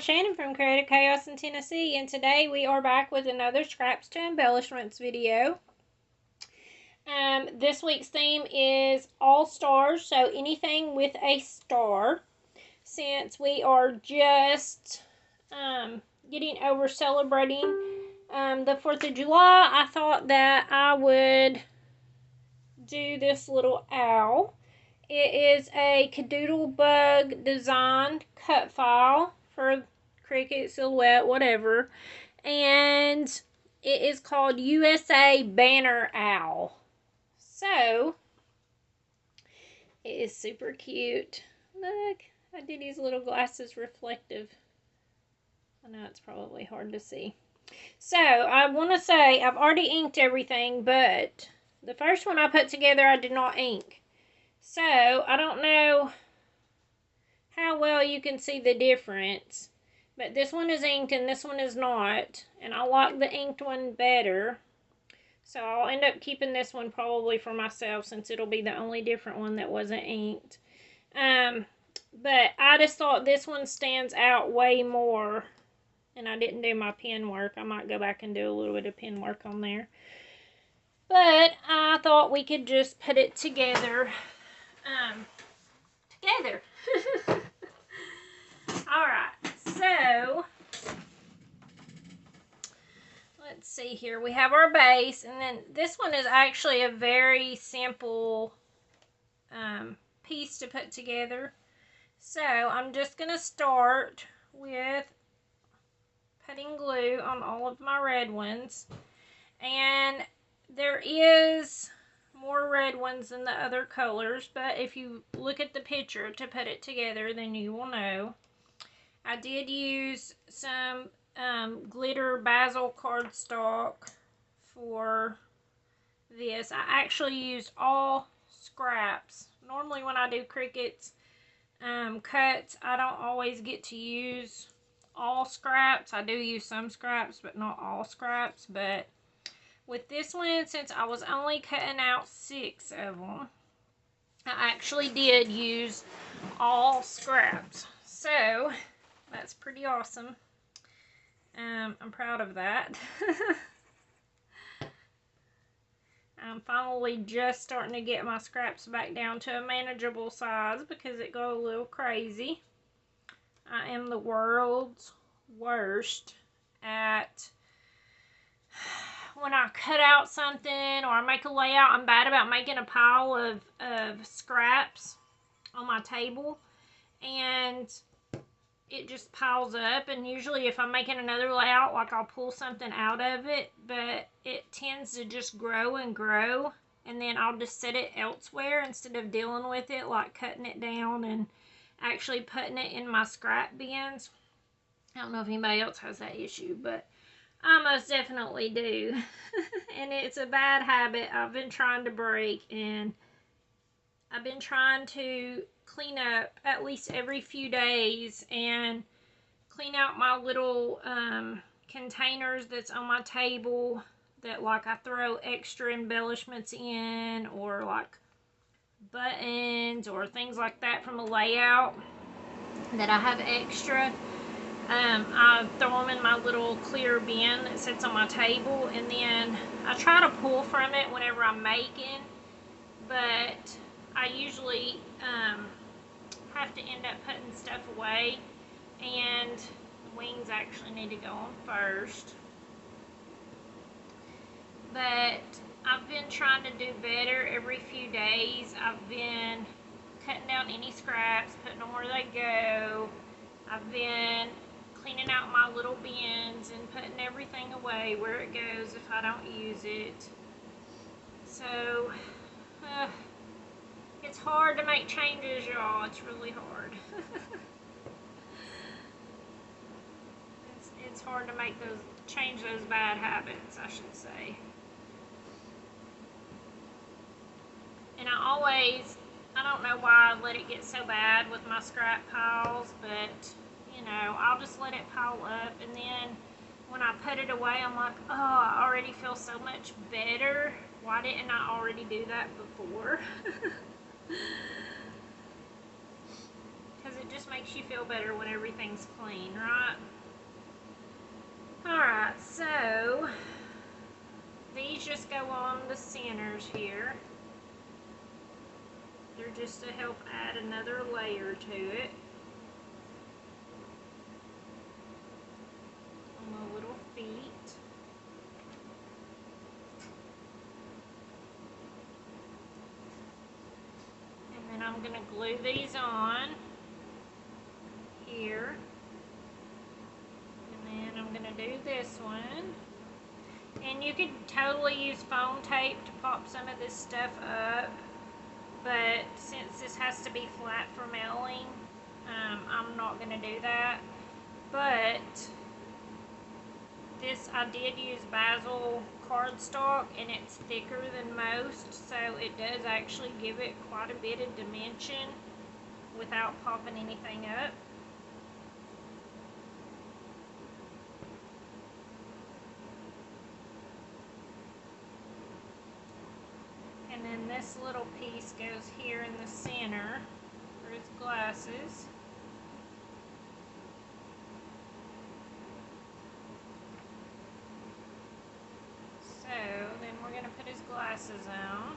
Shannon from Creative Chaos in Tennessee, and today we are back with another Scraps to Embellishments video. This week's theme is all stars, so anything with a star. Since we are just getting over celebrating the 4th of July, I thought that I would do this little owl. It is a Cadoodle Bug designed cut file for Cricut, Silhouette, whatever. And it is called USA Banner Owl. So, it is super cute. Look, I did these little glasses reflective. I know it's probably hard to see. So, I want to say I've already inked everything, but the first one I put together I did not ink. So, I don't know how well you can see the difference, but this one is inked and this one is not, and I like the inked one better. So, I'll end up keeping this one probably for myself since it'll be the only different one that wasn't inked. But I just thought this one stands out way more, and I didn't do my pen work. I might go back and do a little bit of pen work on there. But I thought we could just put it together. Alright, so let's see here. We have our base, and then this one is actually a very simple piece to put together. So I'm just going to start with putting glue on all of my red ones, and there is more red ones than the other colors, but if you look at the picture to put it together, then you will know. I did use some glitter basil cardstock for this. I actually used all scraps. Normally when I do Cricut's cuts, I don't always get to use all scraps. I do use some scraps, but not all scraps. But with this one, since I was only cutting out 6 of them, I actually did use all scraps. So, that's pretty awesome. I'm proud of that. I'm finally just starting to get my scraps back down to a manageable size because it got a little crazy. I am the world's worst at when I cut out something or I make a layout. I'm bad about making a pile of scraps on my table, and it just piles up. And usually if I'm making another layout, like, I'll pull something out of it, but it tends to just grow and grow, and then I'll just set it elsewhere instead of dealing with it, like cutting it down and actually putting it in my scrap bins. I don't know if anybody else has that issue, but I most definitely do. And it's a bad habit I've been trying to break, and I've been trying to clean up at least every few days and clean out my little containers that's on my table that, like, I throw extra embellishments in, or like buttons or things like that from a layout that I have extra. I throw them in my little clear bin that sits on my table, and then I try to pull from it whenever I'm making, but I usually have to end up putting stuff away, and the wings actually need to go on first. But I've been trying to do better every few days. I've been cutting down any scraps, putting them where they go. I've been cleaning out my little bins and putting everything away where it goes if I don't use it. So, it's hard to make changes, y'all. It's really hard. It's hard to change those bad habits, I should say. And I don't know why I let it get so bad with my scrap piles, but, you know, I'll just let it pile up, and then when I put it away, I'm like, oh, I already feel so much better. Why didn't I already do that before? Because it just makes you feel better when everything's clean, right? Alright, so these just go on the centers here. They're just to help add another layer to it. On the little feet. And then I'm going to glue these on here. And then I'm going to do this one. And you could totally use foam tape to pop some of this stuff up. But since this has to be flat for mailing, I'm not going to do that. But this, I did use basil cardstock, and it's thicker than most, so it does actually give it quite a bit of dimension without popping anything up. And then this little piece goes here in the center for his glasses. So then we're going to put his glasses on.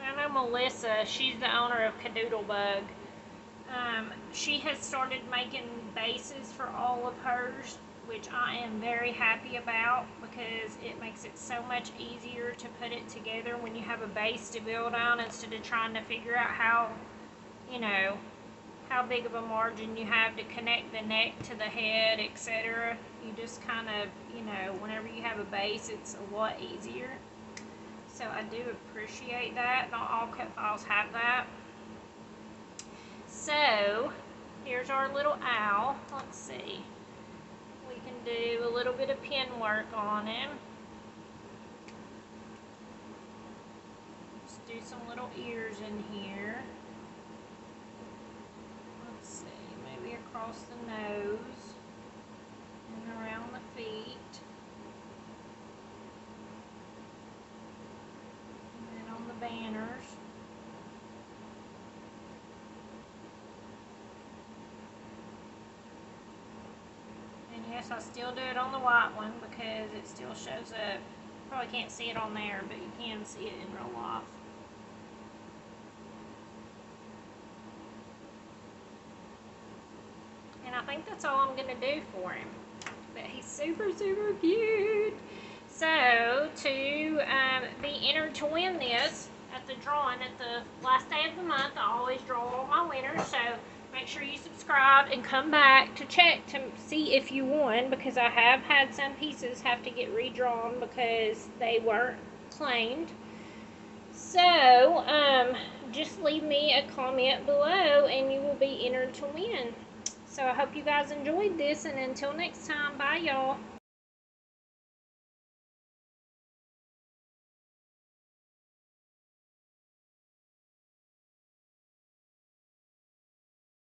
I know Melissa, she's the owner of Cadoodlebug. She has started making bases for all of hers, which I am very happy about because it makes it so much easier to put it together when you have a base to build on instead of trying to figure out how, you know, how big of a margin you have to connect the neck to the head, etc. You just kind of, you know, whenever you have a base, it's a lot easier. So I do appreciate that. Not all cut files have that. So here's our little owl. Let's see. We can do a little bit of pen work on him. Just do some little ears in here. Let's see, maybe across the nose and around the feet. And then on the banners. And yes, I still do it on the white one because it still shows up. Probably can't see it on there, but you can see it in real life. And I think that's all I'm going to do for him. But he's super, super cute. So, to be entered to win this at the drawing at the last day of the month, I always draw all my winners. So, make sure you subscribe and come back to check to see if you won, because I have had some pieces have to get redrawn because they weren't claimed. So, just leave me a comment below and you will be entered to win. So I hope you guys enjoyed this, and until next time, bye y'all.